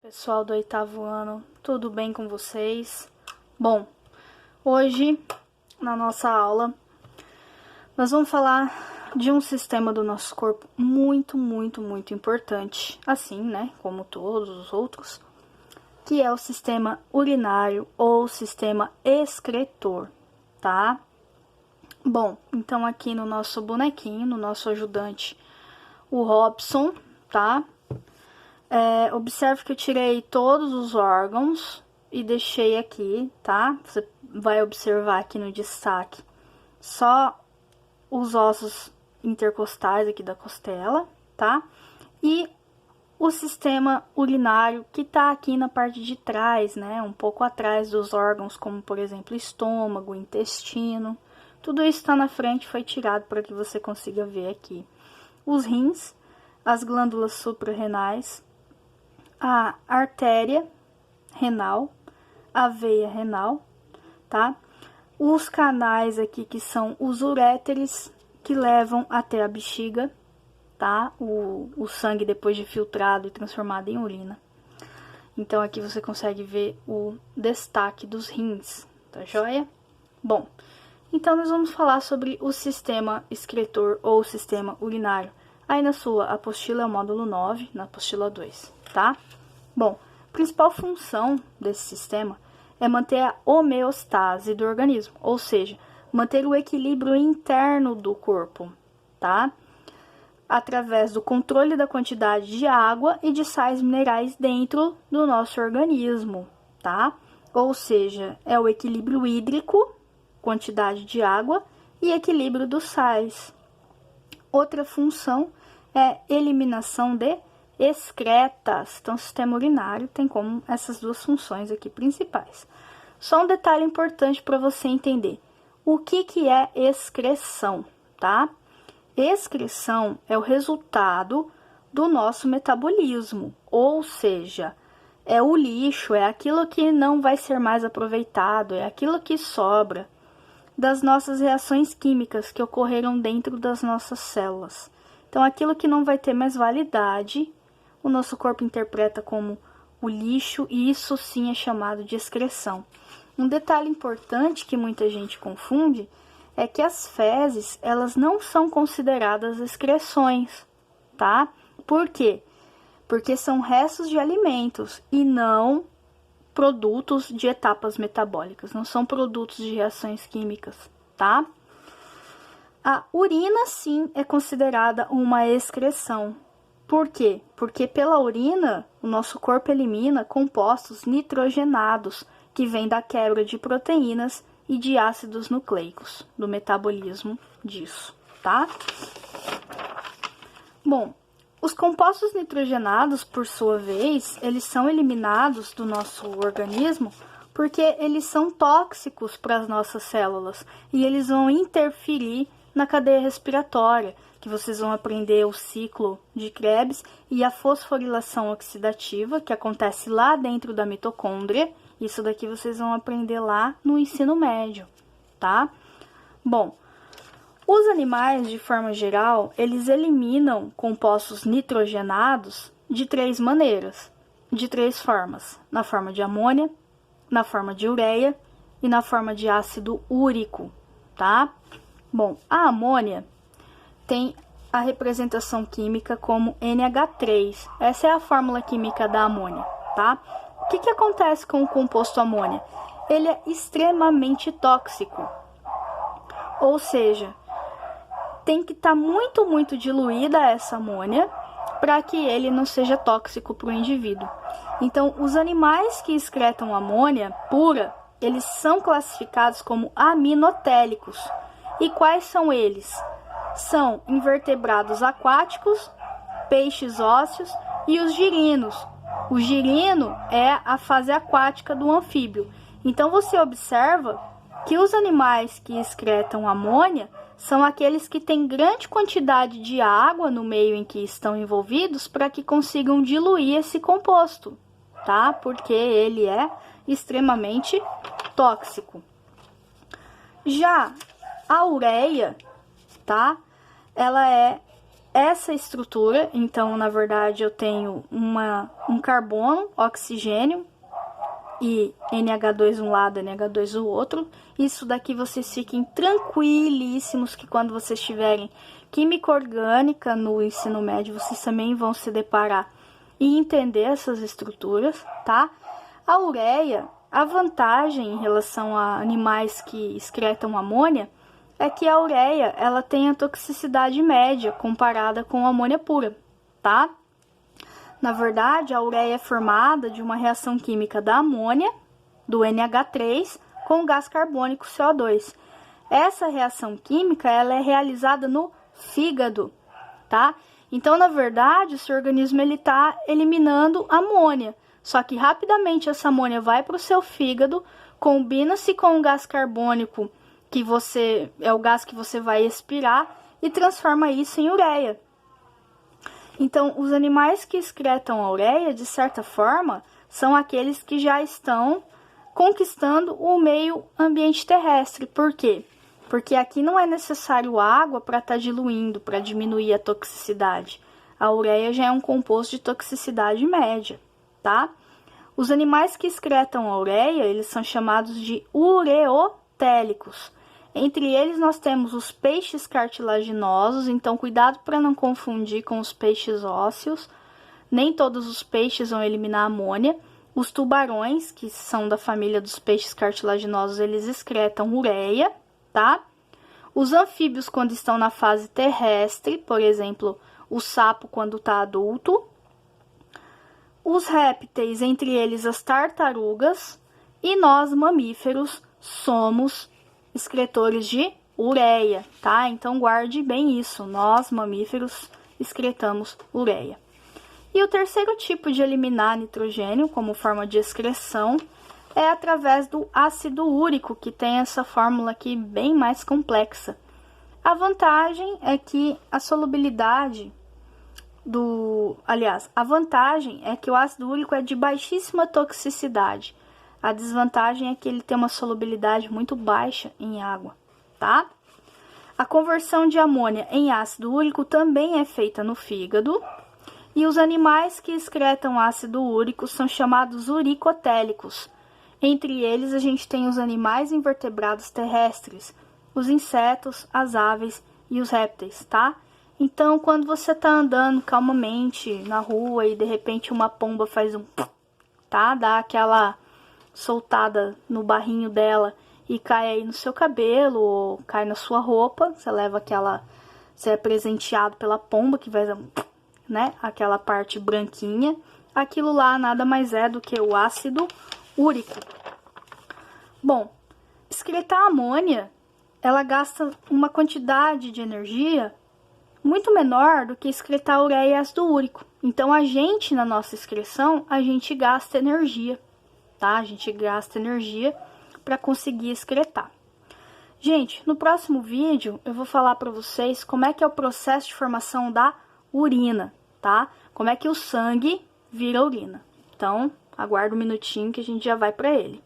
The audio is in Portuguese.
Pessoal do 8º ano, tudo bem com vocês? Bom, hoje na nossa aula nós vamos falar de um sistema do nosso corpo muito importante, assim, né, como todos os outros, que é o sistema urinário ou sistema excretor, tá? Bom, então aqui no nosso bonequinho, no nosso ajudante, o Robson, tá? Observe que eu tirei todos os órgãos e deixei aqui, tá? Você vai observar aqui no destaque só os ossos intercostais aqui da costela, tá? E o sistema urinário que tá aqui na parte de trás, né? Um pouco atrás dos órgãos, como por exemplo estômago, intestino. Tudo isso tá na frente, foi tirado para que você consiga ver aqui. Os rins, as glândulas suprarrenais, a artéria renal, a veia renal, tá? Os canais aqui que são os uréteres que levam até a bexiga, tá? O sangue depois de filtrado e transformado em urina. Então aqui você consegue ver o destaque dos rins, tá joia? Bom, então nós vamos falar sobre o sistema excretor ou sistema urinário. Aí na sua apostila é o módulo 9, na apostila 2, tá? Bom, a principal função desse sistema é manter a homeostase do organismo, ou seja, manter o equilíbrio interno do corpo, tá? Através do controle da quantidade de água e de sais minerais dentro do nosso organismo, tá? Ou seja, é o equilíbrio hídrico, quantidade de água e equilíbrio dos sais. Outra função é eliminação de excretas. Então, o sistema urinário tem como essas duas funções aqui principais. Só um detalhe importante para você entender. O que é excreção, tá? Excreção é o resultado do nosso metabolismo, ou seja, é o lixo, é aquilo que não vai ser mais aproveitado, é aquilo que sobra das nossas reações químicas que ocorreram dentro das nossas células. Então, aquilo que não vai ter mais validade, o nosso corpo interpreta como o lixo, e isso sim é chamado de excreção. Um detalhe importante que muita gente confunde é que as fezes, elas não são consideradas excreções, tá? Por quê? Porque são restos de alimentos e não produtos de etapas metabólicas, não são produtos de reações químicas, tá? A urina, sim, é considerada uma excreção. Por quê? Porque pela urina, o nosso corpo elimina compostos nitrogenados, que vêm da quebra de proteínas e de ácidos nucleicos, do metabolismo disso, tá? Bom, os compostos nitrogenados, por sua vez, eles são eliminados do nosso organismo porque eles são tóxicos para as nossas células e eles vão interferir na cadeia respiratória, que vocês vão aprender o ciclo de Krebs e a fosforilação oxidativa, que acontece lá dentro da mitocôndria. Isso daqui vocês vão aprender lá no ensino médio, tá? Bom, os animais, de forma geral, eles eliminam compostos nitrogenados de 3 maneiras, de 3 formas: na forma de amônia, na forma de ureia e na forma de ácido úrico, tá? Bom, a amônia tem a representação química como NH3. Essa é a fórmula química da amônia, tá? O que acontece com o composto amônia? Ele é extremamente tóxico. Ou seja, tem que estar muito diluída essa amônia para que ele não seja tóxico para o indivíduo. Então, os animais que excretam amônia pura, eles são classificados como aminotélicos. E quais são eles? São invertebrados aquáticos, peixes ósseos e os girinos. O girino é a fase aquática do anfíbio. Então, você observa que os animais que excretam amônia são aqueles que têm grande quantidade de água no meio em que estão envolvidos para que consigam diluir esse composto, tá? Porque ele é extremamente tóxico. Já a ureia, tá? Ela é essa estrutura. Então, na verdade, eu tenho um carbono, oxigênio e NH2 um lado, NH2 o outro. Isso daqui vocês fiquem tranquilíssimos que quando vocês tiverem química orgânica no ensino médio, vocês também vão se deparar e entender essas estruturas, tá? A ureia, a vantagem em relação a animais que excretam amônia é que a ureia, ela tem a toxicidade média comparada com a amônia pura, tá? Na verdade, a ureia é formada de uma reação química da amônia, do NH3, com o gás carbônico CO2. Essa reação química, ela é realizada no fígado, tá? Então, na verdade, o seu organismo ele tá eliminando amônia. Só que rapidamente essa amônia vai para o seu fígado, combina-se com o gás carbônico, que é o gás que você vai expirar, e transforma isso em ureia. Então, os animais que excretam a ureia, de certa forma, são aqueles que já estão conquistando o meio ambiente terrestre. Por quê? Porque aqui não é necessário água para estar diluindo, para diminuir a toxicidade. A ureia já é um composto de toxicidade média, tá? Os animais que excretam a ureia, eles são chamados de ureotélicos. Entre eles nós temos os peixes cartilaginosos, então cuidado para não confundir com os peixes ósseos. Nem todos os peixes vão eliminar amônia. Os tubarões, que são da família dos peixes cartilaginosos, eles excretam ureia, tá? Os anfíbios, quando estão na fase terrestre, por exemplo, o sapo quando está adulto. Os répteis, entre eles as tartarugas. E nós, mamíferos, somos excretores de ureia, tá? Então, guarde bem isso. Nós, mamíferos, excretamos ureia. E o terceiro tipo de eliminar nitrogênio como forma de excreção é através do ácido úrico, que tem essa fórmula aqui bem mais complexa. A vantagem é que a solubilidade a vantagem é que o ácido úrico é de baixíssima toxicidade. A desvantagem é que ele tem uma solubilidade muito baixa em água, tá? A conversão de amônia em ácido úrico também é feita no fígado. E os animais que excretam ácido úrico são chamados uricotélicos. Entre eles, a gente tem os animais invertebrados terrestres, os insetos, as aves e os répteis, tá? Então, quando você tá andando calmamente na rua e de repente uma pomba faz tá? Dá aquela soltada no barrinho dela e cai aí no seu cabelo ou cai na sua roupa, você é presenteado pela pomba que vai, né? Aquela parte branquinha, aquilo lá nada mais é do que o ácido úrico. Bom, excretar amônia, ela gasta uma quantidade de energia muito menor do que excretar ureia e ácido úrico. Então, na nossa excreção, a gente gasta energia, tá? A gente gasta energia para conseguir excretar. Gente, no próximo vídeo, eu vou falar para vocês como é que é o processo de formação da urina, tá? Como é que o sangue vira urina. Então, aguarda um minutinho que a gente já vai para ele.